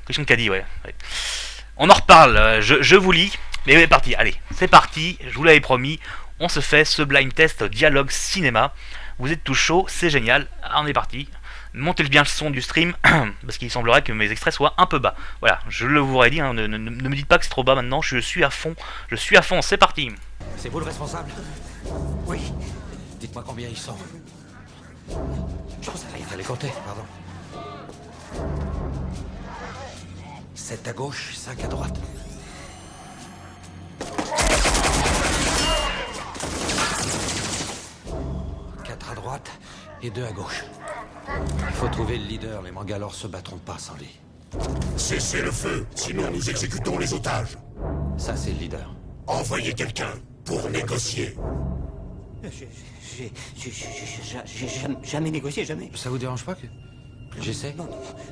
Question de caddie, ouais. On en reparle, je vous lis. Mais c'est parti, allez, c'est parti, je vous l'avais promis. On se fait ce blind test dialogue cinéma. Vous êtes tout chaud, c'est génial. On est parti. Montez bien le son du stream, parce qu'il semblerait que mes extraits soient un peu bas. Voilà, je le vous aurais dit, hein, ne me dites pas que c'est trop bas maintenant, je suis à fond, c'est parti. C'est vous le responsable? Oui. Dites-moi combien ils sont. J'en sais rien. Fallait compter, pardon. 7 à gauche, 5 à droite. À droite et 2 à gauche. Il faut trouver le leader, les Mangalores se battront pas sans lui. Cessez le feu, sinon nous exécutons les otages. Ça, c'est le leader. Envoyez quelqu'un pour négocier. J'ai jamais négocié, jamais. Ça vous dérange pas que j'essaie? Non,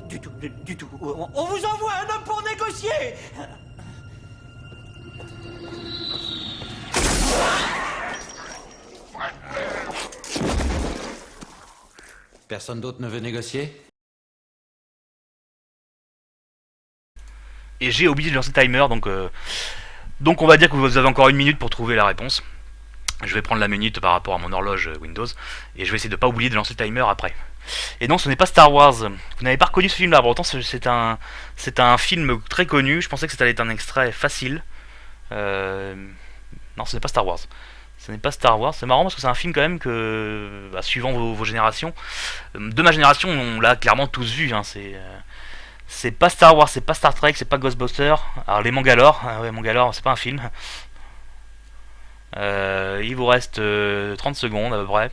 du tout, du tout. On vous envoie un homme pour négocier. Personne d'autre ne veut négocier? Et j'ai oublié de lancer le timer, donc on va dire que vous avez encore 1 minute pour trouver la réponse. Je vais prendre la minute par rapport à mon horloge Windows, et je vais essayer de ne pas oublier de lancer le timer après. Et non, ce n'est pas Star Wars. Vous n'avez pas reconnu ce film-là, pourtant c'est un film très connu, je pensais que c'était un extrait facile. Non, ce n'est pas Star Wars. Ce n'est pas Star Wars, c'est marrant parce que c'est un film quand même que, suivant vos générations, de ma génération, on l'a clairement tous vu, hein, c'est pas Star Wars, c'est pas Star Trek, c'est pas Ghostbusters. Alors les Mangalores, ouais, Mangalore, c'est pas un film. Il vous reste 30 secondes à peu près.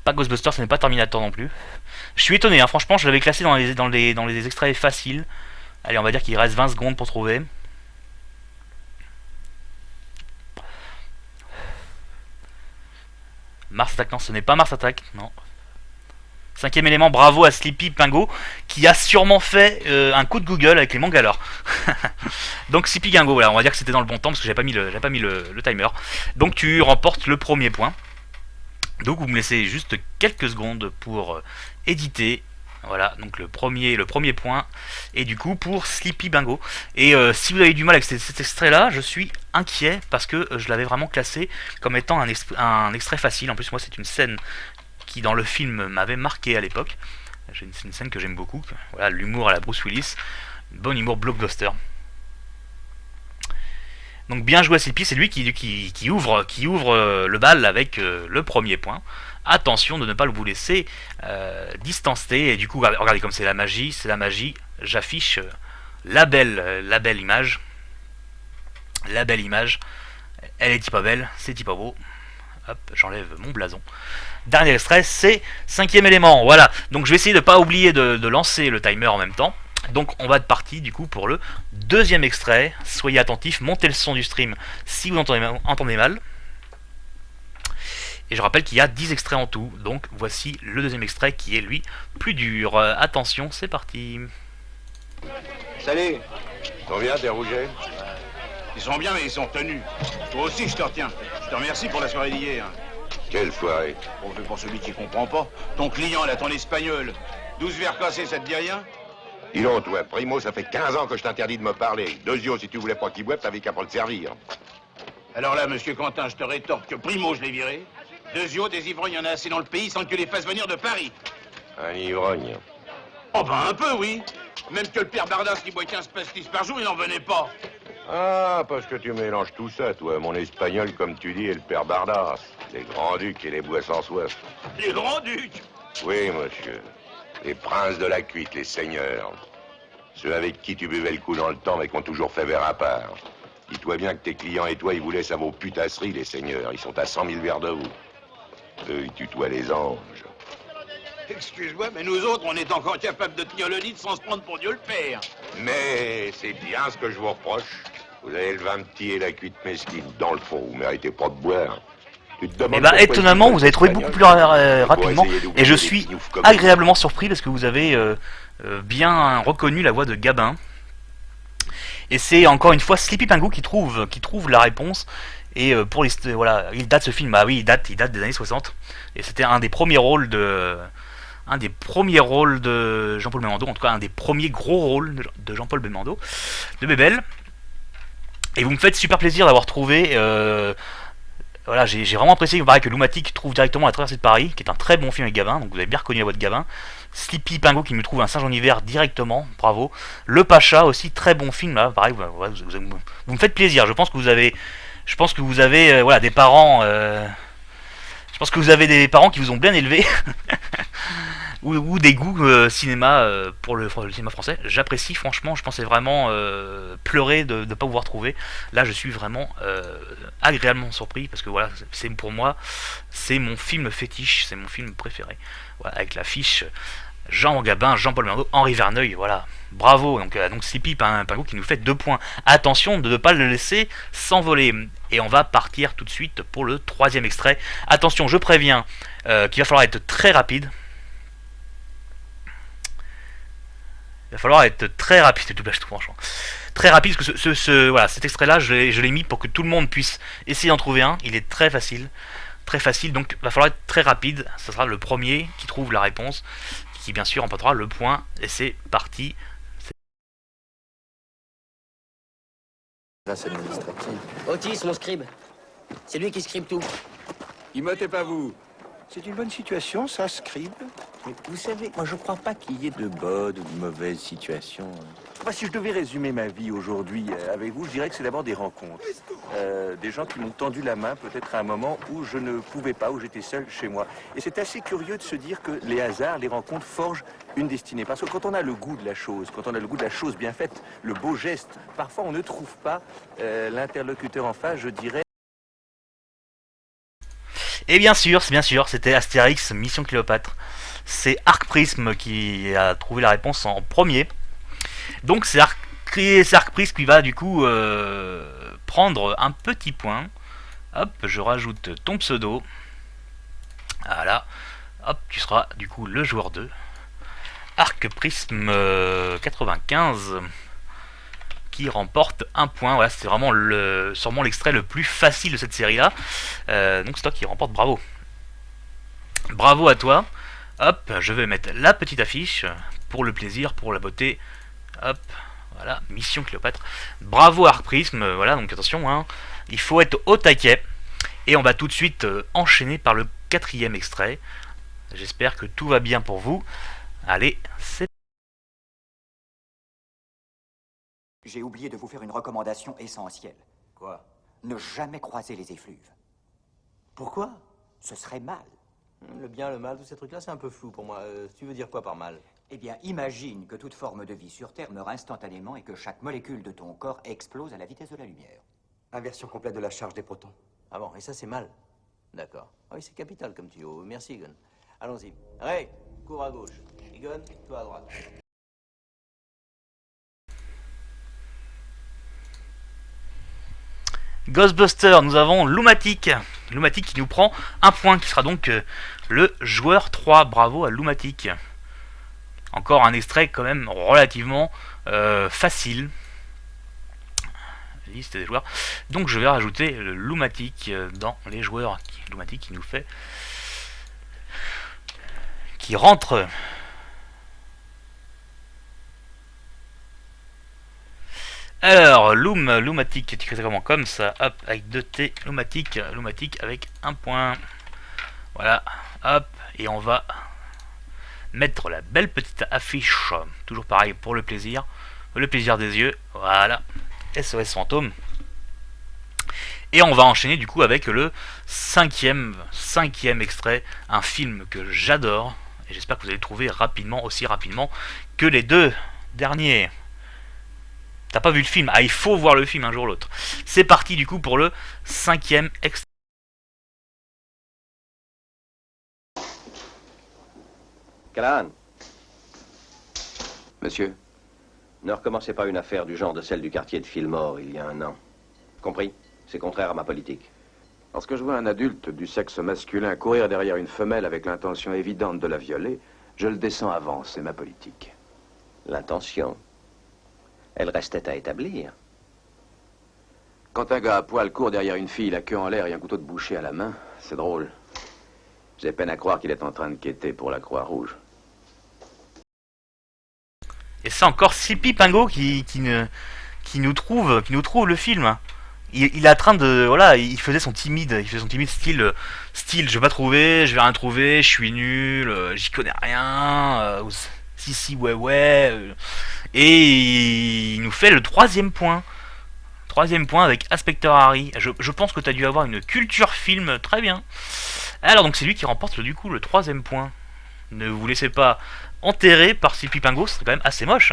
Pas Ghostbusters, ce n'est pas Terminator non plus. Je suis étonné, hein, franchement, je l'avais classé dans les extraits faciles. Allez, on va dire qu'il reste 20 secondes pour trouver. Mars Attack, non, ce n'est pas Mars Attack, non. 5ème élément, bravo à Sleepy Pingo, qui a sûrement fait un coup de Google avec les Mangalores. Donc Sleepy Pingo, voilà, on va dire que c'était dans le bon temps, parce que j'avais pas mis le timer. Donc tu remportes le premier point. Donc vous me laissez juste quelques secondes pour éditer. Voilà, donc le premier point. Et du coup pour Sleepy Bingo. Et si vous avez du mal avec cet extrait là, je suis inquiet parce que je l'avais vraiment classé comme étant un extrait facile. En plus moi c'est une scène qui dans le film m'avait marqué à l'époque. C'est une scène que j'aime beaucoup. Voilà, l'humour à la Bruce Willis. Bon humour blockbuster. Donc bien joué à Sleepy, c'est lui qui ouvre le bal avec le premier point. Attention de ne pas vous laisser distancer. Et du coup, regardez comme c'est la magie. J'affiche la belle image. La belle image. Elle est pas belle, c'est pas beau. Hop, j'enlève mon blason. Dernier extrait, c'est 5ème élément. Voilà, donc je vais essayer de ne pas oublier de lancer le timer en même temps. Donc on va être parti du coup pour le 2ème extrait. Soyez attentifs, montez le son du stream si vous entendez mal. Et je rappelle qu'il y a 10 extraits en tout. Donc voici le 2ème extrait qui est lui plus dur. Attention, c'est parti. Salut. Combien t'es rouget? Ils sont bien mais ils sont tenus. Toi aussi je te retiens. Je te remercie pour la soirée d'hier. Quelle soirée? Bon, c'est pour celui qui comprend pas. Ton client là, ton espagnol. 12 verres cassés, ça te dit rien? Dis donc, toi, Primo, ça fait 15 ans que je t'interdis de me parler. Deuxio, si tu voulais pas qu'il boive, t'avais qu'à pas le servir. Alors là, monsieur Quentin, je te rétorque que Primo, je l'ai viré. Deuxio, des ivrognes, il y en a assez dans le pays sans que tu les fasses venir de Paris. Un ivrogne. Oh ben un peu, oui. Même que le père Bardas qui boit 15 pastis par jour, il n'en venait pas. Ah, parce que tu mélanges tout ça, toi. Mon espagnol, comme tu dis, et le père Bardas. Les grands-ducs et les bois sans soif. Les grands-ducs? Oui, monsieur. Les princes de la cuite, les seigneurs. Ceux avec qui tu buvais le coup dans le temps, mais qui ont toujours fait verre à part. Dis-toi bien que tes clients et toi, ils vous laissent à vos putasseries, les seigneurs. Ils sont à 100 000 verres de vous. Eux, ils tutoient les anges. Excuse-moi, mais nous autres, on est encore capables de tenir le lit sans se prendre pour Dieu le Père. Mais c'est bien ce que je vous reproche. Vous avez le vin petit et la cuite mesquine. Dans le fond, vous méritez pas de boire. Tu te demandes pourquoi Étonnamment, vous avez trouvé espagnol, beaucoup plus rapidement. Et je suis les comme agréablement surpris parce que vous avez bien reconnu la voix de Gabin. Et c'est encore une fois Sleepy Pingo qui trouve la réponse. Et voilà, il date ce film, oui, il date des années 60. Et c'était un des premiers rôles un des premiers rôles de Jean-Paul Belmondo, en tout cas un des premiers gros rôles de Jean-Paul Belmondo, de Bébel. Et vous me faites super plaisir d'avoir trouvé. Voilà, j'ai vraiment apprécié que Lumatic trouve directement La Traversée de Paris, qui est un très bon film avec Gabin, donc vous avez bien reconnu la voix de Gabin. Sleepy Pingo qui me trouve un singe en hiver directement, bravo. Le Pacha aussi, très bon film là, pareil, vous me faites plaisir. Je pense que vous avez voilà, des parents. Je pense que vous avez des parents qui vous ont bien élevé. ou des goûts cinéma pour le cinéma français. J'apprécie franchement, je pensais vraiment pleurer de ne pas vous voir trouver. Là je suis vraiment agréablement surpris parce que voilà, c'est pour moi, c'est mon film fétiche, c'est mon film préféré. Voilà, avec l'affiche Jean Gabin, Jean-Paul Belmondo, Henri Verneuil, voilà. Bravo, donc Sleepy Pingo qui nous fait 2 points. Attention de ne pas le laisser s'envoler. Et on va partir tout de suite pour le 3e extrait. Attention, je préviens qu'il va falloir être très rapide. Il va falloir être très rapide, doublage tout franchement. Très rapide, parce que voilà, cet extrait-là, je l'ai mis pour que tout le monde puisse essayer d'en trouver un. Il est très facile, donc il va falloir être très rapide. Ce sera le premier qui trouve la réponse, qui bien sûr emportera le point. Et c'est parti. Otis, mon scribe. C'est lui qui scribe tout. Immotez pas vous. C'est une bonne situation, ça, scribe. Mais vous savez, moi, je crois pas qu'il y ait de bonnes ou de mauvaises situations. Moi, si je devais résumer ma vie aujourd'hui avec vous, je dirais que c'est d'abord des rencontres. Des gens qui m'ont tendu la main, peut-être à un moment où je ne pouvais pas, où j'étais seul chez moi. Et c'est assez curieux de se dire que les hasards, les rencontres forgent une destinée. Parce que quand on a le goût de la chose, quand on a le goût de la chose bien faite, le beau geste, parfois on ne trouve pas l'interlocuteur en face, je dirais. Et bien sûr, c'était Astérix Mission Cléopâtre. C'est Arc Prism qui a trouvé la réponse en premier. Donc c'est Arc Prism qui va du coup prendre un petit point. Hop, je rajoute ton pseudo. Voilà. Hop, tu seras du coup le joueur 2. Arc Prism 95 qui remporte un point. Voilà, c'est vraiment sûrement l'extrait le plus facile de cette série-là. Donc c'est toi qui remporte, bravo. Bravo à toi. Hop, je vais mettre la petite affiche pour le plaisir, pour la beauté. Hop, voilà, Mission Cléopâtre. Bravo Arc Prism, voilà, donc attention, hein, il faut être au taquet. Et on va tout de suite enchaîner par le 4e extrait. J'espère que tout va bien pour vous. Allez, c'est... J'ai oublié de vous faire une recommandation essentielle. Quoi? Ne jamais croiser les effluves. Pourquoi? Ce serait mal. Le bien, le mal, tous ces trucs-là, c'est un peu flou pour moi. Tu veux dire quoi par mal? Eh bien, imagine que toute forme de vie sur Terre meurt instantanément et que chaque molécule de ton corps explose à la vitesse de la lumière. Inversion complète de la charge des protons. Ah bon, et ça, c'est mal. D'accord. Ah oui, c'est capital comme tuyau. Merci, Egon. Allons-y. Ray, cours à gauche. Egon, toi à droite. Ghostbuster, nous avons Lumatic. Lumatic qui nous prend un point, qui sera donc le joueur 3. Bravo à Lumatic. Encore un extrait quand même relativement facile. Liste des joueurs. Donc je vais rajouter le Lumatic dans les joueurs. Lumatic qui nous fait... qui rentre... Alors, Lumatic, tu écris comment? Comme ça, hop, avec 2 T, Lumatic avec un point. Voilà, hop, et on va mettre la belle petite affiche, toujours pareil pour le plaisir des yeux, voilà, SOS Fantôme. Et on va enchaîner du coup avec le cinquième extrait, un film que j'adore, et j'espère que vous allez le trouver rapidement, aussi rapidement que les 2 derniers. T'as pas vu le film? Ah, il faut voir le film un jour ou l'autre. C'est parti du coup pour le 5e extrait. Callahan. Monsieur, ne recommencez pas une affaire du genre de celle du quartier de Fillmore il y a un an. Compris? C'est contraire à ma politique. Lorsque je vois un adulte du sexe masculin courir derrière une femelle avec l'intention évidente de la violer, je le descends avant, c'est ma politique. L'intention? Elle restait à établir. Quand un gars à poil court derrière une fille, la queue en l'air et un couteau de boucher à la main, c'est drôle. J'ai peine à croire qu'il est en train de quêter pour la Croix-Rouge. Et c'est encore Sleepy Pingo qui nous trouve le film. Il est en train de, voilà, il faisait son timide style, je vais pas trouver, je vais rien trouver, je suis nul, j'y connais rien, si ouais, et il nous fait le troisième point avec Inspecteur Harry. Je pense que tu as dû avoir une culture film très bien. Alors donc c'est lui qui remporte du coup le troisième point. Ne vous laissez pas enterrer par Sleepy Pingo, c'est quand même assez moche.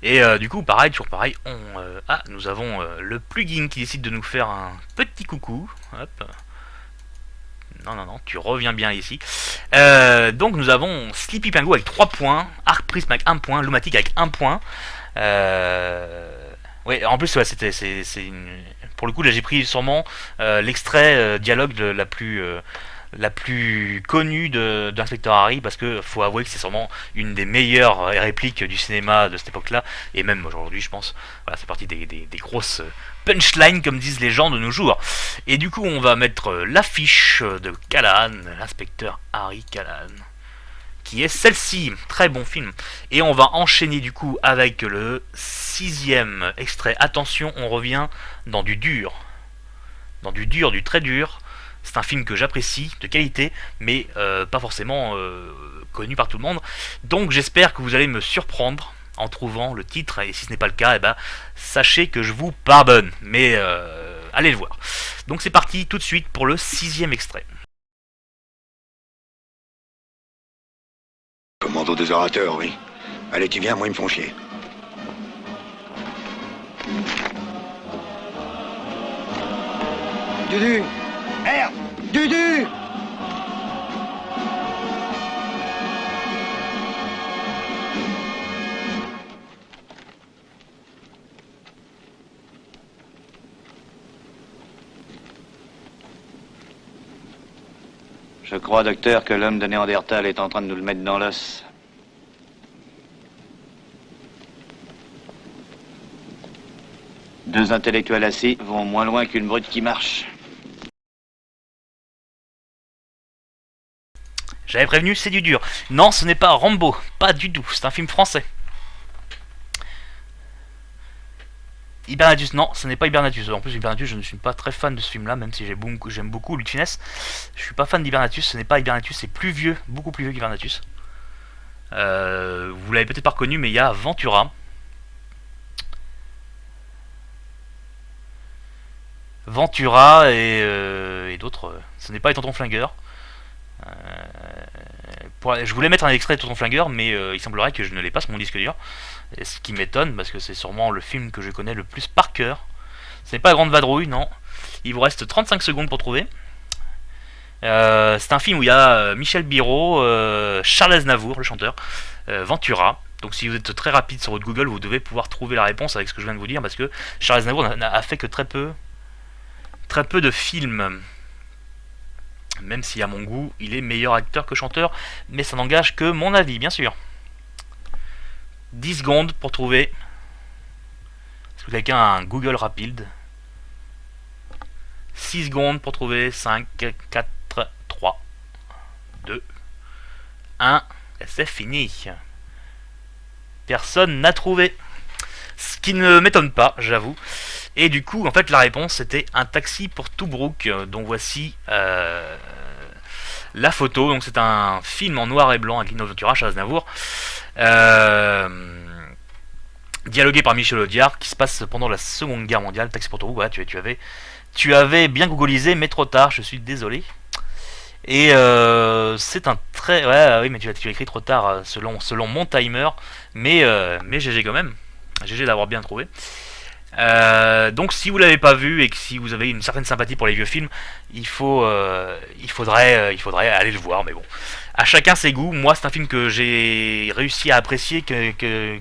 Et du coup, toujours pareil, nous avons le plugin qui décide de nous faire un petit coucou. Hop. Non, tu reviens bien ici. Donc nous avons Sleepy Pingo avec 3 points, Arc Prism avec 1 point, Lumatic avec 1 point. Ouais, en plus, ouais, pour le coup, là j'ai pris sûrement l'extrait dialogue de la plus connue d'Inspecteur Harry, parce que faut avouer que c'est sûrement une des meilleures répliques du cinéma de cette époque-là, et même aujourd'hui, je pense. Voilà, c'est parti des grosses punchlines, comme disent les gens de nos jours. Et du coup, on va mettre l'affiche de Callahan, l'inspecteur Harry Callahan, qui est celle-ci. Très bon film. Et on va enchaîner du coup avec le 6e extrait. Attention, on revient dans du dur. Du très dur. C'est un film que j'apprécie, de qualité, mais pas forcément connu par tout le monde. Donc j'espère que vous allez me surprendre en trouvant le titre, et si ce n'est pas le cas, sachez que je vous pardonne. Mais allez le voir. Donc c'est parti tout de suite pour le 6e extrait. Commando des orateurs, oui. Allez, tu viens, moi ils me font chier. Dudu! Merde! Dudu! Je crois, docteur, que l'homme de Néandertal est en train de nous le mettre dans l'os. Deux intellectuels assis vont moins loin qu'une brute qui marche. J'avais prévenu, c'est du dur. Non, ce n'est pas Rambo, pas du tout, c'est un film français. Hibernatus, non, ce n'est pas Hibernatus. En plus, Hibernatus, je ne suis pas très fan de ce film-là, même si j'aime beaucoup Louis de Funès. Je suis pas fan d'Hibernatus, ce n'est pas Hibernatus, c'est plus vieux, beaucoup plus vieux qu'Hibernatus. Vous l'avez peut-être pas reconnu, mais il y a Ventura. Ventura et d'autres. Ce n'est pas les Tontons Flingueurs. Je voulais mettre un extrait de Tonton Flingueur, mais il semblerait que je ne l'ai pas sur mon disque dur. Et ce qui m'étonne, parce que c'est sûrement le film que je connais le plus par cœur. Ce n'est pas Grande Vadrouille, non. Il vous reste 35 secondes pour trouver. C'est un film où il y a Michel Biraud, Charles Aznavour, le chanteur, Ventura. Donc si vous êtes très rapide sur votre Google, vous devez pouvoir trouver la réponse avec ce que je viens de vous dire, parce que Charles Aznavour n'a fait que très peu de films. Même si à mon goût, il est meilleur acteur que chanteur, mais ça n'engage que mon avis, bien sûr. 10 secondes pour trouver. Est-ce que quelqu'un a un Google rapide? 6 secondes pour trouver. 5, 4, 3, 2, 1. Et c'est fini. Personne n'a trouvé. Ce qui ne m'étonne pas, j'avoue. Et du coup, en fait, la réponse c'était Un taxi pour Tobruk. Donc voici la photo. Donc c'est un film en noir et blanc avec Lino Ventura, Charles Aznavour, dialogué par Michel Audiard, qui se passe pendant la Seconde Guerre mondiale. Taxi pour Tobruk. Voilà, tu avais bien googlisé, mais trop tard. Je suis désolé. Et c'est un très... Ouais, oui, mais tu as écrit trop tard selon mon timer. Mais GG quand même. GG d'avoir bien trouvé. Donc si vous l'avez pas vu et que si vous avez une certaine sympathie pour les vieux films, il faudrait aller le voir, mais bon, à chacun ses goûts. Moi c'est un film que j'ai réussi à apprécier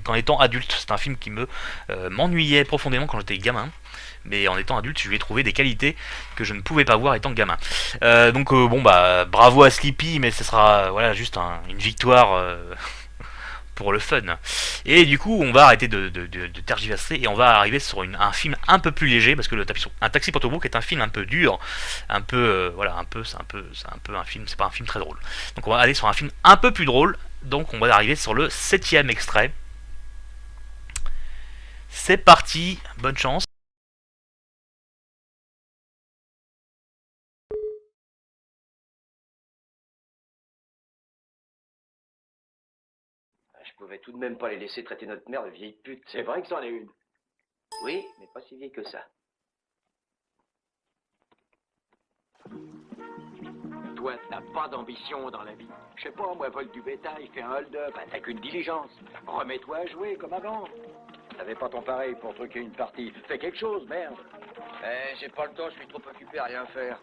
qu'en étant adulte. C'est un film qui m'ennuyait profondément quand j'étais gamin, mais en étant adulte je lui ai trouvé des qualités que je ne pouvais pas voir étant gamin. Donc bon bah bravo à Sleepy, mais ce sera voilà juste une victoire pour le fun. Et du coup on va arrêter de tergiverser et on va arriver sur un film un peu plus léger, parce que Un taxi pour Tobruk est un film un peu dur, un peu voilà, c'est un peu un film, c'est pas un film très drôle. Donc on va aller sur un film un peu plus drôle, Donc on va arriver sur le 7e extrait. C'est parti, bonne chance. Je pouvais tout de même pas les laisser traiter notre mère de vieille pute. C'est vrai que c'en est une. Oui, mais pas si vieille que ça. Toi, t'as pas d'ambition dans la vie. Je sais pas, moi, vole du bétail, fais un hold-up, attaque une diligence. Remets-toi à jouer comme avant. T'avais pas ton pareil pour truquer une partie. Fais quelque chose, merde. J'ai pas le temps, je suis trop occupé à rien faire.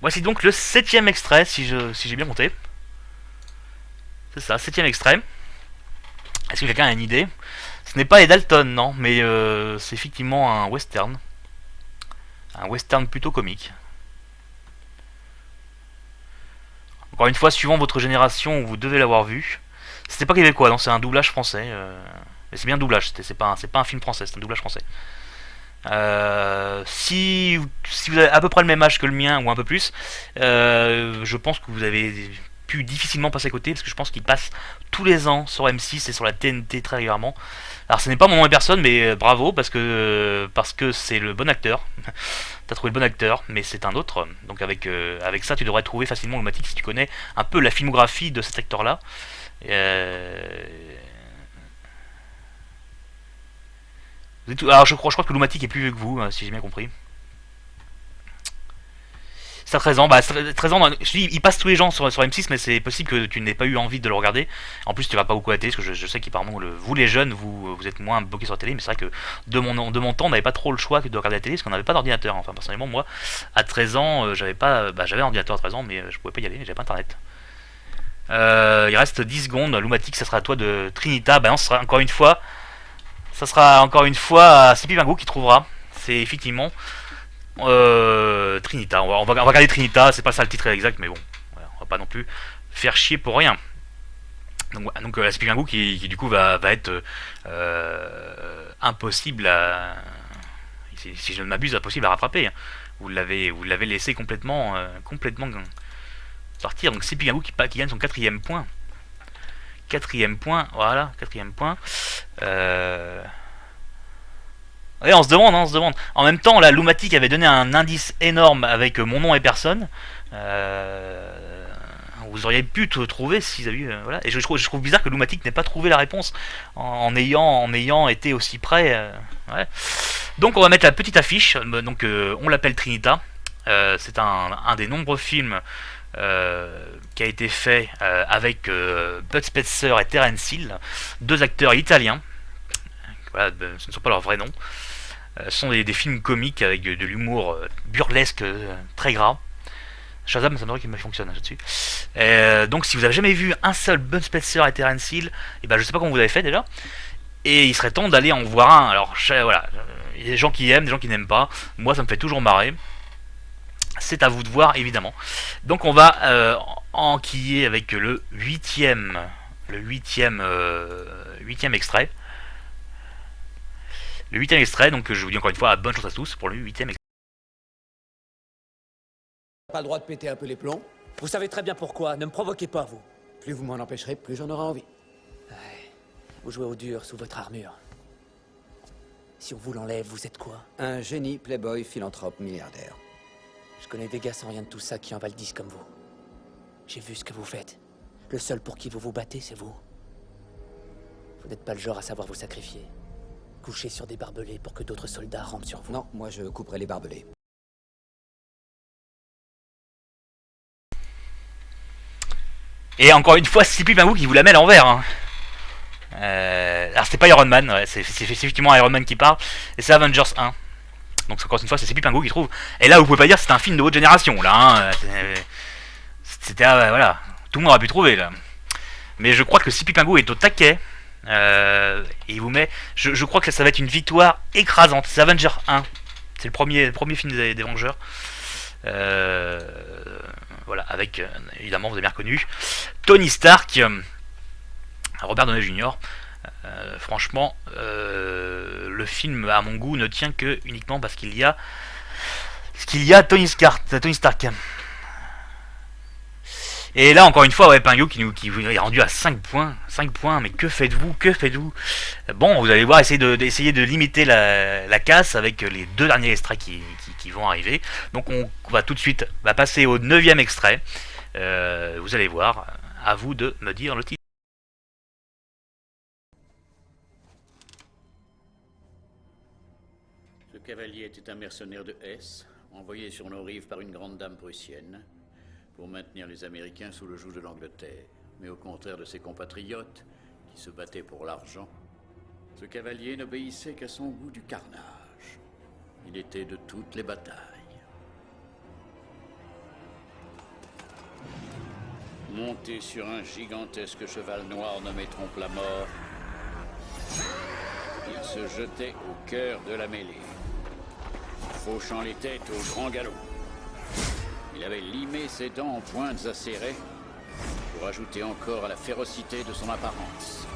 Voici donc le 7e extrait, si j'ai bien compté. C'est ça, 7e extrait. Est-ce que quelqu'un a une idée? Ce n'est pas les Dalton, non, mais c'est effectivement un western. Un western plutôt comique. Encore une fois, suivant votre génération, vous devez l'avoir vu. C'était pas québécois, non, c'est un doublage français. Mais c'est bien un doublage, c'est pas un film français, c'est un doublage français. Si vous avez à peu près le même âge que le mien, ou un peu plus, je pense que vous avez pu difficilement passer à côté, parce que je pense qu'il passe tous les ans sur M6 et sur la TNT très régulièrement. Alors ce n'est pas mon nom et personne, mais bravo, parce que c'est le bon acteur. T'as trouvé le bon acteur, mais c'est un autre. Donc avec ça, tu devrais trouver facilement Lumatic si tu connais un peu la filmographie de cet acteur-là. Alors je crois que Lumatic est plus vieux que vous, si j'ai bien compris. C'est à 13 ans, 13 ans, je dis, il passe tous les gens sur M6, mais c'est possible que tu n'aies pas eu envie de le regarder. En plus, tu vas pas beaucoup à la télé, parce que je sais qu'apparemment, vous les jeunes, vous êtes moins bloqués sur la télé, mais c'est vrai que de mon temps, on n'avait pas trop le choix de regarder la télé, parce qu'on n'avait pas d'ordinateur. Enfin, personnellement, moi, à 13 ans, j'avais un ordinateur à 13 ans, mais je pouvais pas y aller, j'avais pas internet. Il reste 10 secondes, Lumatic, ça sera à toi de Trinita. Non, ça sera encore une fois Sipi Pingo qui trouvera. C'est effectivement Trinita. On va regarder Trinita, c'est pas ça le titre exact, mais bon, voilà, on va pas non plus faire chier pour rien. Donc Sipi Pingo qui du coup va être impossible à, si je ne m'abuse, impossible à rattraper. Vous l'avez laissé complètement sortir. Donc Sipi Pingo qui gagne son 4e point. 4e point, voilà, 4e point. Ouais, on se demande. En même temps, la Lumatic avait donné un indice énorme avec mon nom et personne. Vous auriez pu trouver si vous avez voilà. Et je trouve bizarre que Lumatic n'ait pas trouvé la réponse en ayant été aussi près. Ouais. Donc on va mettre la petite affiche. Donc on l'appelle Trinita. C'est un des nombreux films qui a été fait avec Bud Spencer et Terence Hill, deux acteurs italiens. Voilà, ce ne sont pas leurs vrais noms. Ce sont des films comiques avec de l'humour burlesque très gras. Shazam, ça me qu'il fonctionne là-dessus. Donc si vous avez jamais vu un seul Bud Spencer et Terence Hill, et ben je sais pas comment vous avez fait déjà. Et il serait temps d'aller en voir un. Alors voilà, il y a des gens qui aiment, des gens qui n'aiment pas. Moi ça me fait toujours marrer. C'est à vous de voir évidemment. Donc on va enquiller avec le 8e extrait. Le 8e extrait, donc je vous dis encore une fois, bonne chance à tous pour le 8e extrait. Pas le droit de péter un peu les plombs. Vous savez très bien pourquoi, ne me provoquez pas, vous. Plus vous m'en empêcherez, plus j'en aurai envie. Ouais. Vous jouez au dur sous votre armure. Si on vous l'enlève, vous êtes quoi? Un génie, playboy, philanthrope, milliardaire. Je connais des gars sans rien de tout ça qui en valent 10 comme vous. J'ai vu ce que vous faites. Le seul pour qui vous vous battez, c'est vous. Vous n'êtes pas le genre à savoir vous sacrifier. Coucher sur des barbelés pour que d'autres soldats rampent sur vous. Non, moi je couperai les barbelés. Et encore une fois, Sipi Pingo qui vous la met à l'envers. Hein. Alors c'est pas Iron Man, ouais, c'est effectivement Iron Man qui parle. Et c'est Avengers 1. Donc encore une fois, c'est Sipi Pingo qui trouve. Et là, vous pouvez pas dire que c'est un film de haute génération. Là, hein. C'était voilà, tout le monde aurait pu trouver là. Mais je crois que Sipi Pingo est au taquet. Et il vous met. Je crois que ça va être une victoire écrasante. C'est Avengers 1. C'est le premier film des Vengeurs. Voilà, avec évidemment, vous avez bien reconnu Tony Stark, Robert Downey Jr. Franchement, le film, à mon goût, ne tient que uniquement parce qu'il y a Tony Stark. Et là, encore une fois, ouais, Pingo qui vous est rendu à 5 points. 5 points, mais que faites-vous? Que faites-vous? Bon, vous allez voir, essayer de limiter la casse avec les 2 derniers extraits qui vont arriver. Donc on va tout de suite passer au 9e extrait. Vous allez voir, à vous de me dire le titre. Ce cavalier était un mercenaire de Hesse, envoyé sur nos rives par une grande dame prussienne, pour maintenir les Américains sous le joug de l'Angleterre. Mais au contraire de ses compatriotes, qui se battaient pour l'argent, ce cavalier n'obéissait qu'à son goût du carnage. Il était de toutes les batailles. Monté sur un gigantesque cheval noir nommé Trompe-la-Mort, il se jetait au cœur de la mêlée, fauchant les têtes au grand galop. Il avait limé ses dents en pointes acérées pour ajouter encore à la férocité de son apparence.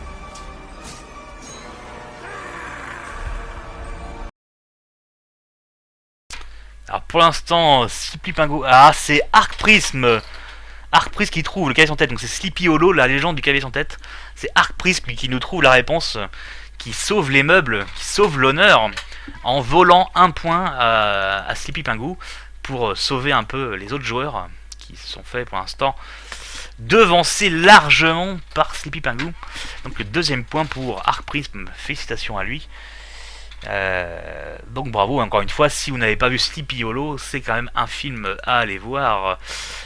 Alors pour l'instant, Sleepy Pingo... Ah, c'est Arc Prism. Arc Prism qui trouve le cavalier sans tête. Donc c'est Sleepy Hollow, la légende du cavalier sans tête. C'est Arc Prism qui nous trouve la réponse, qui sauve les meubles, qui sauve l'honneur, en volant 1 point à Sleepy Pingo pour sauver un peu les autres joueurs qui se sont fait pour l'instant devancer largement par Sleepy Pingo. Donc le 2e point pour Arc Prism, félicitations à lui. Donc bravo encore une fois. Si vous n'avez pas vu Sleepy Hollow, c'est quand même un film à aller voir.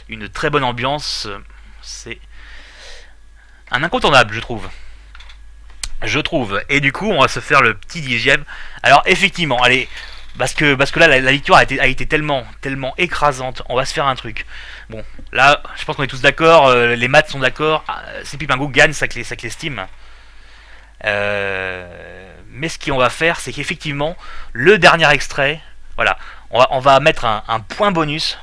Une très bonne ambiance. C'est un incontournable, je trouve. Et du coup, on va se faire le petit 10e. Alors effectivement, allez, parce que là, la victoire a été tellement écrasante. On va se faire un truc. Bon, là, je pense qu'on est tous d'accord. Les maths sont d'accord. Sleepy Pingo gagne sa clé Steam. Mais ce qu'on va faire, c'est qu'effectivement, le dernier extrait, voilà, on va mettre un point bonus.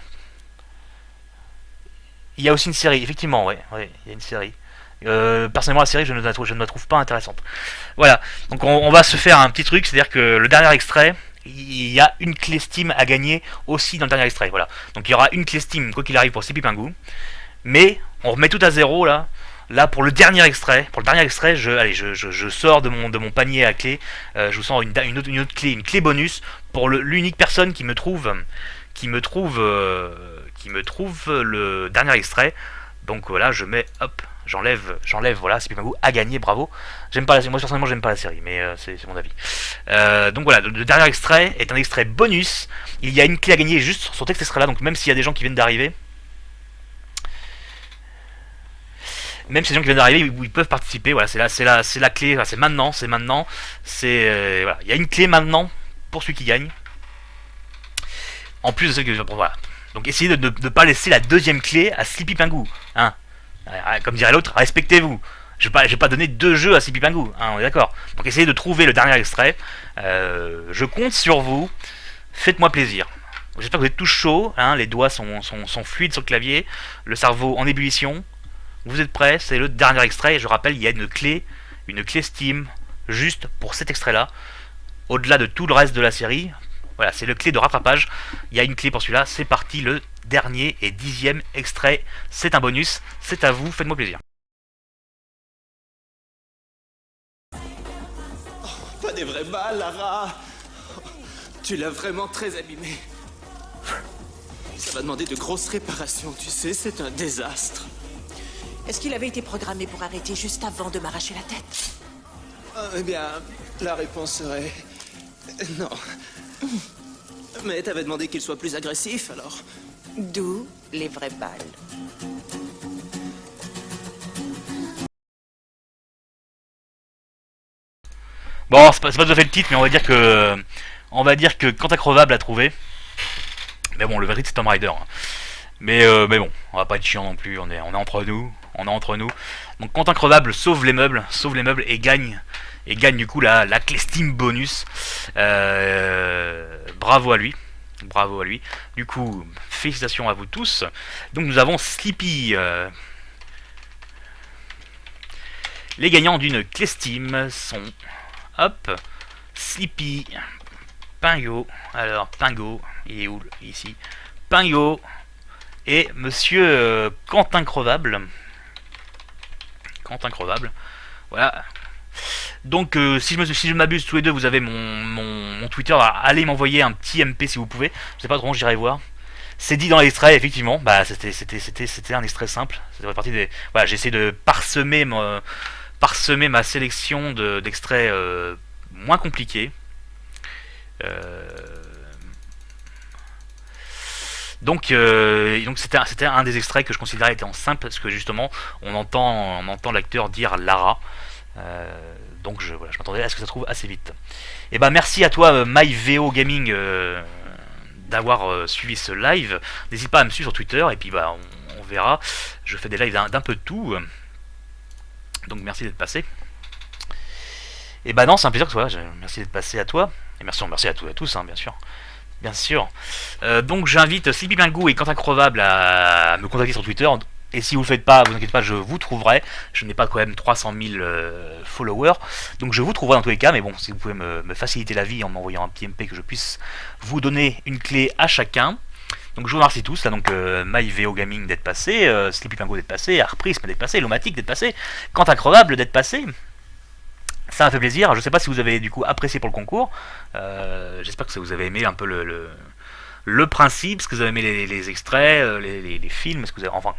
Il y a aussi une série, effectivement, ouais, il y a une série. Personnellement, la série, je ne la trouve pas intéressante. Voilà, donc on va se faire un petit truc, c'est-à-dire que le dernier extrait, il y a une clé Steam à gagner aussi dans le dernier extrait. Voilà, donc il y aura une clé Steam, quoi qu'il arrive, pour Sleepy Pingo. Mais on remet tout à zéro là. Là pour le dernier extrait, je sors de mon panier à clé, je vous sors une autre clé, une clé bonus pour l'unique personne qui me trouve le dernier extrait. Donc voilà, je mets, hop, j'enlève, voilà, Sleepy Pingo a gagné, bravo. Moi personnellement j'aime pas la série, mais c'est mon avis. Donc voilà, le dernier extrait est un extrait bonus. Il y a une clé à gagner juste sur cet extrait là, donc même s'il y a des gens qui viennent d'arriver. Même ces gens qui viennent d'arriver, ils peuvent participer. Voilà, c'est la clé. Voilà, c'est maintenant. Voilà, il y a une clé maintenant pour celui qui gagne. En plus de celle que voilà. Donc essayez de ne pas laisser la 2e clé à Sleepy Pingo. Hein. Comme dirait l'autre, respectez-vous. Je vais pas donner 2 jeux à Sleepy Pingo. Hein, on est d'accord. Donc essayez de trouver le dernier extrait. Je compte sur vous. Faites-moi plaisir. J'espère que vous êtes tous chauds. Hein, les doigts sont fluides sur le clavier. Le cerveau en ébullition. Vous êtes prêts? C'est le dernier extrait. Et je rappelle, il y a une clé Steam juste pour cet extrait-là. Au-delà de tout le reste de la série. Voilà, c'est le clé de rattrapage. Il y a une clé pour celui-là. C'est parti, le dernier et 10e extrait. C'est un bonus. C'est à vous. Faites-moi plaisir. Oh, pas des vrais balles, Lara. Tu l'as vraiment très abîmé. Ça va demander de grosses réparations, tu sais, c'est un désastre. Est-ce qu'il avait été programmé pour arrêter juste avant de m'arracher la tête? Eh bien, la réponse serait... non. Mais t'avais demandé qu'il soit plus agressif, alors. D'où les vraies balles. Bon, c'est pas tout à fait le titre, mais on va dire que Quentin Crevable l'a trouvé. Mais bon, le vrai titre c'est Tomb Raider. Mais bon, on va pas être chiant non plus, on est entre nous. Donc Quentin Crevable sauve les meubles et gagne du coup la clé Steam bonus. Bravo à lui. Du coup, félicitations à vous tous. Donc nous avons Sleepy. Les gagnants d'une clé Steam sont Sleepy, Pingo. Alors Pingo, il est où ici? Pingo et monsieur Quentin Crevable. Quentin Crevable. Voilà. Donc si je m'abuse, tous les deux, vous avez mon Twitter. Allez m'envoyer un petit MP si vous pouvez. Je sais pas trop, j'irai voir. C'est dit dans l'extrait, effectivement. Bah c'était un extrait simple. C'était partie des. Voilà, j'ai essayé de parsemer ma sélection d'extraits moins compliqués. Donc c'était un des extraits que je considérais étant simple parce que justement on entend l'acteur dire Lara. Donc je m'attendais à ce que ça trouve assez vite. Et ben merci à toi MyVO Gaming d'avoir suivi ce live. N'hésite pas à me suivre sur Twitter et puis bah on verra. Je fais des lives d'un peu de tout. Donc merci d'être passé. Et bah non, c'est un plaisir que toi. Merci d'être passé à toi. Et merci à tous, hein, bien sûr. Bien sûr. Donc j'invite Sleepy Pingou et Quentin Crevable à me contacter sur Twitter. Et si vous le faites pas, vous inquiétez pas, je vous trouverai. Je n'ai pas quand même 300 000 followers. Donc je vous trouverai dans tous les cas. Mais bon, si vous pouvez me faciliter la vie en m'envoyant un petit MP que je puisse vous donner une clé à chacun. Donc je vous remercie tous. Là, donc MyVO Gaming d'être passé, Sleepy Pingou d'être passé, Arprisme d'être passé, Lomatic d'être passé, Quentin Crevable d'être passé. Ça m'a fait plaisir. Je sais pas si vous avez du coup apprécié pour le concours. J'espère que vous avez aimé un peu le principe, est-ce que vous avez aimé les extraits, les films, est-ce que vous avez, enfin,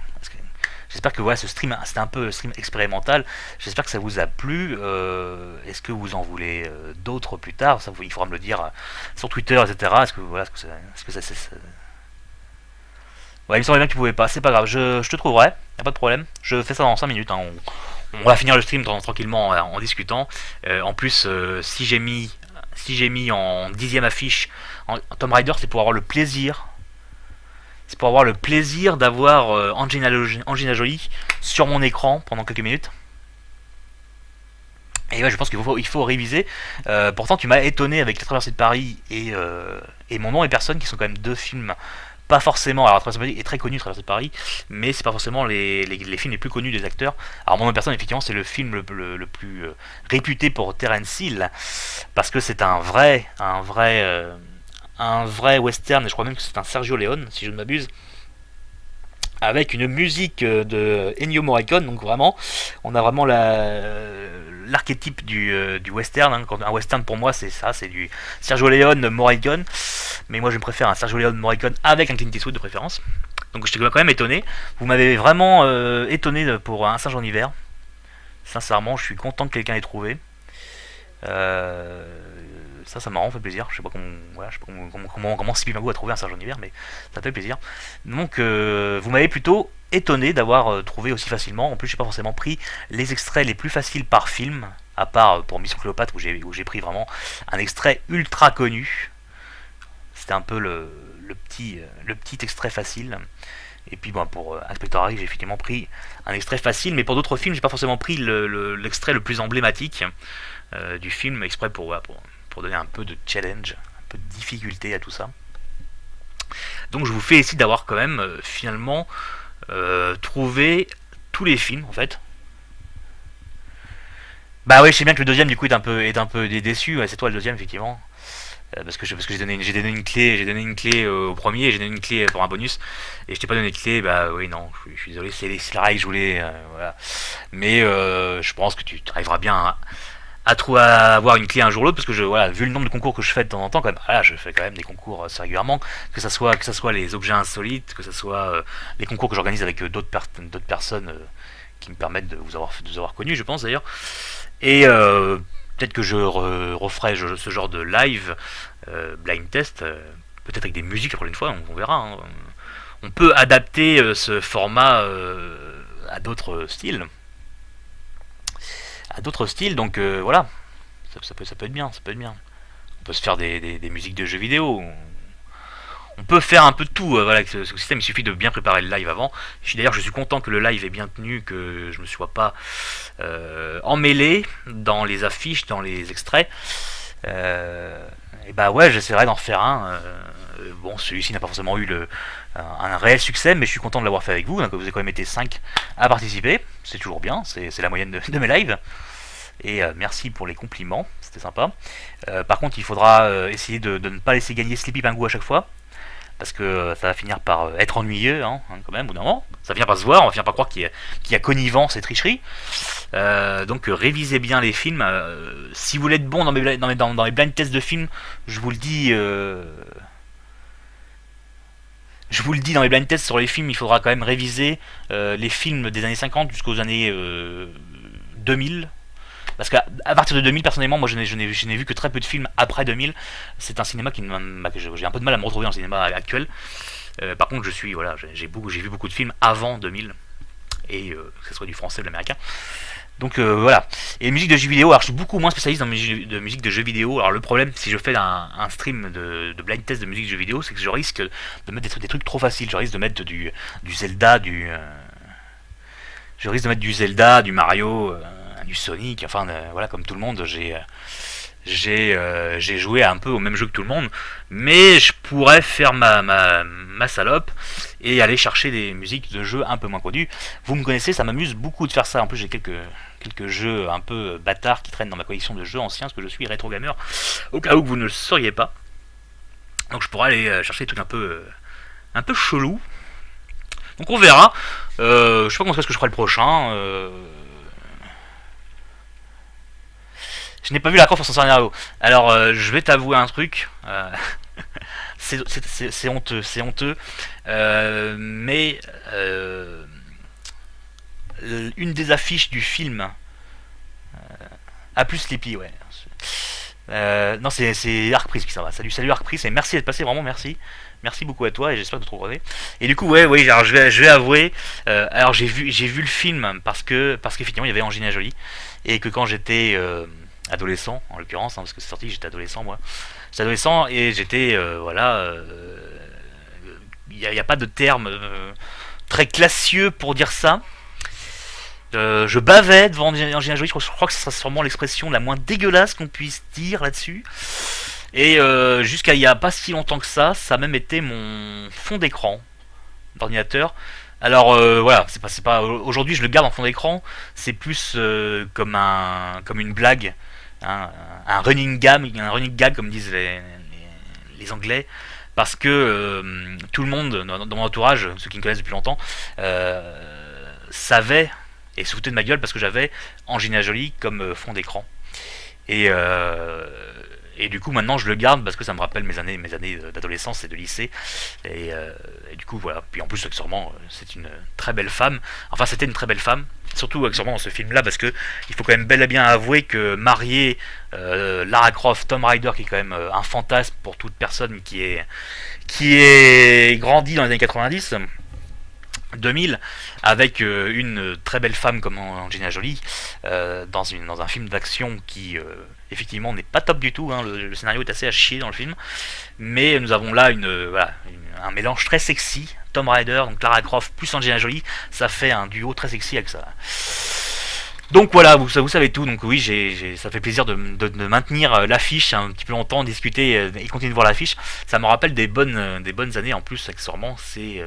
j'espère que voilà, ce stream, c'était un peu stream expérimental. J'espère que ça vous a plu. Est-ce que vous en voulez d'autres plus tard? Ça, il faudra me le dire sur Twitter, etc. Est-ce que voilà, est-ce que ça ouais, il me semblait bien que tu pouvais pas. C'est pas grave, je te trouverai. Y a pas de problème. Je fais ça dans 5 minutes. Hein. On va finir le stream tranquillement en discutant. En plus, si j'ai mis en 10e affiche Tomb Raider, c'est pour avoir le plaisir. C'est pour avoir le plaisir d'avoir Angelina Jolie sur mon écran pendant quelques minutes. Et ouais, je pense qu'il faut réviser. Pourtant, tu m'as étonné avec La Traversée de Paris et Mon nom et personne, qui sont quand même deux films. Pas forcément, alors Traversée de Paris est très connu, Traversée de Paris, mais c'est pas forcément les films les plus connus des acteurs. Alors Mon nom et personne, effectivement, c'est le film le plus réputé pour Terence Hill, parce que c'est un vrai western, et je crois même que c'est un Sergio Leone, si je ne m'abuse, avec une musique de Ennio Morricone. Donc vraiment, on a vraiment l'archétype du western, hein. Un western pour moi c'est ça, c'est du Sergio Leone Morricone, mais moi je préfère un Sergio Leone Morricone avec un Clint Eastwood de préférence. Donc je t'ai quand même étonné, vous m'avez vraiment étonné pour un Singe en hiver. Sincèrement, je suis content que quelqu'un ait trouvé. Ça m'a vraiment fait plaisir. Je sais pas comment Sleepy Pingou a trouvé un Singe en hiver, mais ça fait plaisir. Donc vous m'avez plutôt étonné d'avoir trouvé aussi facilement. En plus, j'ai pas forcément pris les extraits les plus faciles par film, à part pour Mission Cléopâtre où j'ai pris vraiment un extrait ultra connu. C'était un peu le petit extrait facile. Et puis bon, pour Inspector Harry, j'ai effectivement pris un extrait facile, mais pour d'autres films, j'ai pas forcément pris l'extrait le plus emblématique du film, exprès pour donner un peu de challenge, un peu de difficulté à tout ça. Donc je vous félicite d'avoir quand même finalement trouvé tous les films en fait. Bah oui, je sais bien que le deuxième du coup est un peu déçu. Ouais, c'est toi le deuxième effectivement. Parce que j'ai donné une clé au premier, j'ai donné une clé pour un bonus, et je t'ai pas donné de clé. Bah oui, non, je suis désolé, c'est la règle que je voulais, voilà. Mais je pense que tu arriveras bien à avoir une clé un jour ou l'autre, parce que vu le nombre de concours que je fais de temps en temps, quand même, voilà, je fais quand même des concours assez régulièrement, que ça soit les objets insolites, que ça soit les concours que j'organise avec d'autres personnes qui me permettent de vous avoir connu, je pense d'ailleurs. Et peut-être que je referai ce genre de live blind test, peut-être avec des musiques la prochaine fois, on verra. Hein. On peut adapter ce format à d'autres styles. Donc voilà, ça peut être bien, On peut se faire des musiques de jeux vidéo. On peut faire un peu de tout, voilà, avec ce système. Il suffit de bien préparer le live avant. D'ailleurs, je suis content que le live est bien tenu, que je ne me sois pas emmêlé dans les affiches, dans les extraits. Et bah ouais, j'essaierai d'en faire un. Bon, celui-ci n'a pas forcément eu un réel succès, mais je suis content de l'avoir fait avec vous. Donc vous avez quand même été 5 à participer. C'est toujours bien, c'est la moyenne de mes lives. Et merci pour les compliments, c'était sympa. Par contre, il faudra essayer de ne pas laisser gagner Sleepy Pingou à chaque fois. parce que ça va finir par être ennuyeux, hein, quand même, au bout d'un moment. Ça va finir par se voir, on va finir par croire qu'il y a connivence et tricherie. Donc révisez bien les films. Si vous voulez être bon dans les blind tests de films, je vous le dis. Je vous le dis, dans les blind tests sur les films, il faudra quand même réviser les films des années 50 jusqu'aux années 2000. Parce qu'à partir de 2000, personnellement, moi je n'ai vu que très peu de films après 2000. C'est un cinéma que j'ai un peu de mal à me retrouver dans le cinéma actuel. Par contre, j'ai vu beaucoup de films avant 2000, et que ce soit du français ou de l'américain. Donc voilà. Et musique de jeux vidéo, alors je suis beaucoup moins spécialiste dans de musique de jeux vidéo. Alors le problème, si je fais un stream de blind test de musique de jeux vidéo, c'est que je risque de mettre des trucs trop faciles. Je risque de mettre du Zelda, je risque de mettre du Zelda, du Mario, du Sonic. Enfin voilà, comme tout le monde, j'ai joué un peu au même jeu que tout le monde, mais je pourrais faire ma salope et aller chercher des musiques de jeux un peu moins connues. Vous me connaissez, ça m'amuse beaucoup de faire ça. En plus, j'ai quelques jeux un peu bâtards qui traînent dans ma collection de jeux anciens, parce que je suis rétro gamer, au cas où vous ne le sauriez pas. Donc je pourrais aller chercher des trucs un peu chelous. Donc on verra. Je sais pas ce que je ferai le prochain. Je n'ai pas vu la Croft en son scénario. Alors, je vais t'avouer un truc. C'est honteux, c'est honteux. Mais une des affiches du film a plus Sleepy, ouais. Non, c'est Arcpris qui s'en va. Salut Arcpris, et merci d'être passé, vraiment merci. Merci beaucoup à toi, et j'espère que tu trouveras. Et du coup, ouais, alors je vais avouer. Alors j'ai vu le film parce qu'effectivement il y avait Angelina Jolie, et que quand j'étais adolescent, en l'occurrence, hein, parce que c'est sorti, j'étais adolescent moi. J'étais adolescent et j'étais il n'y a pas de terme très classieux pour dire ça. Je bavais devant Angelina Jolie, je crois que ce sera sûrement l'expression la moins dégueulasse qu'on puisse dire là-dessus. Et jusqu'à il n'y a pas si longtemps que ça a même été mon fond d'écran d'ordinateur. Alors voilà, c'est pas aujourd'hui je le garde en fond d'écran, c'est plus comme une blague, hein, un running gag comme disent les Anglais, parce que tout le monde dans mon entourage, ceux qui me connaissent depuis longtemps, savait et se foutait de ma gueule parce que j'avais Angelina Jolie comme fond d'écran. Et du coup maintenant je le garde parce que ça me rappelle mes années d'adolescence et de lycée, et du coup voilà. Puis en plus accessoirement c'est une très belle femme, enfin c'était une très belle femme, surtout accessoirement dans ce film là, parce que il faut quand même bel et bien avouer que marier Lara Croft, Tomb Raider, qui est quand même un fantasme pour toute personne qui est grandi dans les années 90, 2000, avec une très belle femme comme Angelina Jolie, dans un film d'action qui effectivement n'est pas top du tout, hein. Le scénario est assez à chier dans le film, mais nous avons là un mélange très sexy. Tomb Raider, donc Lara Croft plus Angelina Jolie, ça fait un duo très sexy avec ça. Donc voilà, vous savez tout. Donc oui, ça fait plaisir de maintenir l'affiche un petit peu longtemps, discuter et continuer de voir l'affiche. Ça me rappelle des bonnes années en plus, accessoirement. C'est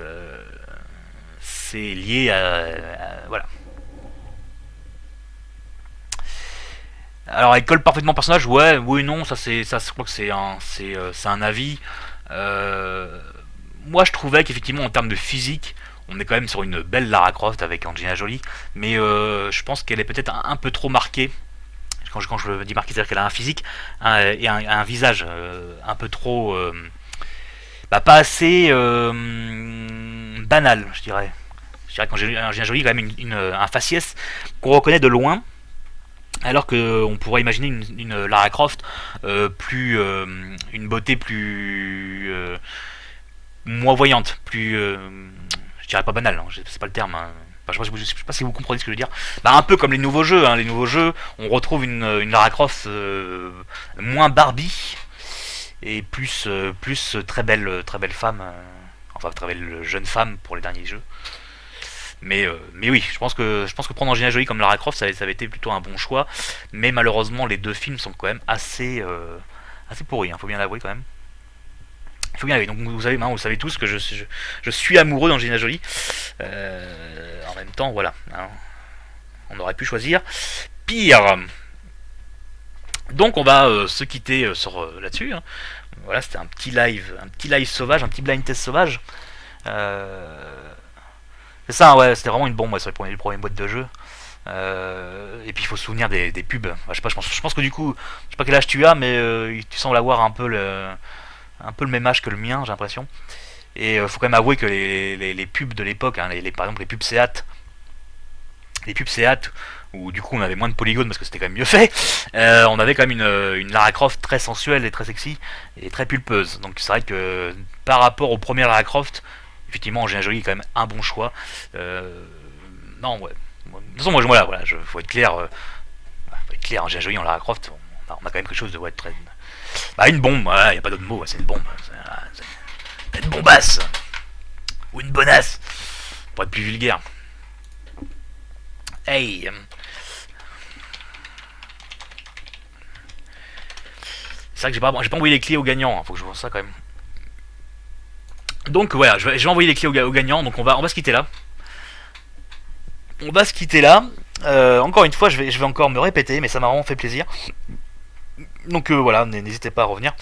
lié à voilà. Alors elle colle parfaitement au personnage, ouais, oui, non, je crois que c'est un avis. Moi je trouvais qu'effectivement en termes de physique, on est quand même sur une belle Lara Croft avec Angelina Jolie, mais je pense qu'elle est peut-être un peu trop marquée. Quand je dis marquée, c'est-à-dire qu'elle a un physique et un visage un peu trop, pas assez banal, je dirais. Je dirais qu'Angelina Jolie a quand même un faciès qu'on reconnaît de loin. Alors qu'on pourrait imaginer une Lara Croft une beauté plus moins voyante, plus je dirais pas banale, hein, c'est pas le terme, hein. Enfin, je sais pas si vous comprenez ce que je veux dire. Un peu comme les nouveaux jeux, hein. Les nouveaux jeux, on retrouve une Lara Croft moins Barbie et plus très belle femme, enfin très belle jeune femme pour les derniers jeux. Mais oui, je pense que prendre Angelina Jolie comme Lara Croft, ça avait été plutôt un bon choix. Mais malheureusement, les deux films sont quand même assez pourris, hein, faut bien l'avouer quand même. Il faut bien l'avouer. Donc vous savez tous que je suis amoureux d'Angelina Jolie. En même temps, voilà, hein, on aurait pu choisir pire. Donc on va se quitter sur là-dessus. Hein. Voilà, c'était un petit live sauvage, un petit blind test sauvage. C'est ça, ouais, c'était vraiment une bombe sur les premières boîtes de jeu. Et puis il faut se souvenir des pubs. Enfin, je sais pas, je pense que du coup, je sais pas quel âge tu as, mais tu sembles avoir un peu le même âge que le mien, j'ai l'impression. Et faut quand même avouer que les pubs de l'époque, hein, par exemple les pubs Seat, où du coup on avait moins de polygones parce que c'était quand même mieux fait, on avait quand même une Lara Croft très sensuelle et très sexy et très pulpeuse. Donc c'est vrai que par rapport aux premières Lara Croft, effectivement Angelina Jolie est quand même un bon choix. Non, ouais. De toute façon, moi, voilà, faut être clair. Angelina Jolie en Lara Croft, on a quand même quelque chose de très. Bah, une bombe, il n'y a pas d'autre mot, c'est une bombe. C'est une bombasse. Ou une bonasse. Pour être plus vulgaire. Hey. C'est vrai que j'ai pas envoyé les clés aux gagnants, hein, faut que je vois ça quand même. Donc voilà, je vais envoyer les clés aux gagnants, donc on va se quitter là. Encore une fois, je vais encore me répéter, mais ça m'a vraiment fait plaisir. Donc voilà, n'hésitez pas à revenir.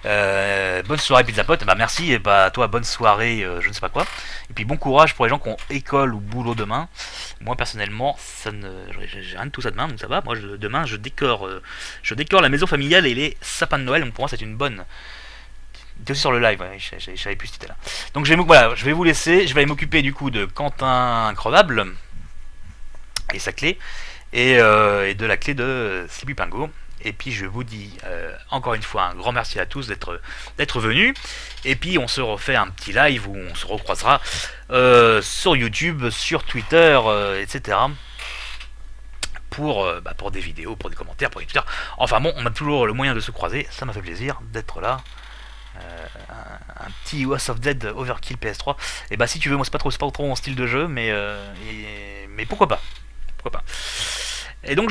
Bonne soirée Pizza Pot, bah merci, et bah toi bonne soirée je ne sais pas quoi. Et puis bon courage pour les gens qui ont école ou boulot demain. Moi personnellement, j'ai rien de tout ça demain, donc ça va. Moi demain je décore la maison familiale et les sapins de Noël, donc pour moi c'est une bonne. T'es aussi sur le live, ouais, je savais plus si t'étais là. Donc je vais vous laisser, je vais aller m'occuper du coup de Quentin Increvable et sa clé, et de la clé de Sleepy Pingo. Et puis je vous dis encore une fois un grand merci à tous d'être venus. Et puis on se refait un petit live où on se recroisera sur YouTube, sur Twitter, etc. Pour des vidéos, pour des commentaires, pour des Twitter. Enfin bon, on a toujours le moyen de se croiser. Ça m'a fait plaisir d'être là. Un petit House of Dead Overkill PS3. Et bah si tu veux, moi c'est pas trop mon style de jeu, mais pourquoi pas. Et donc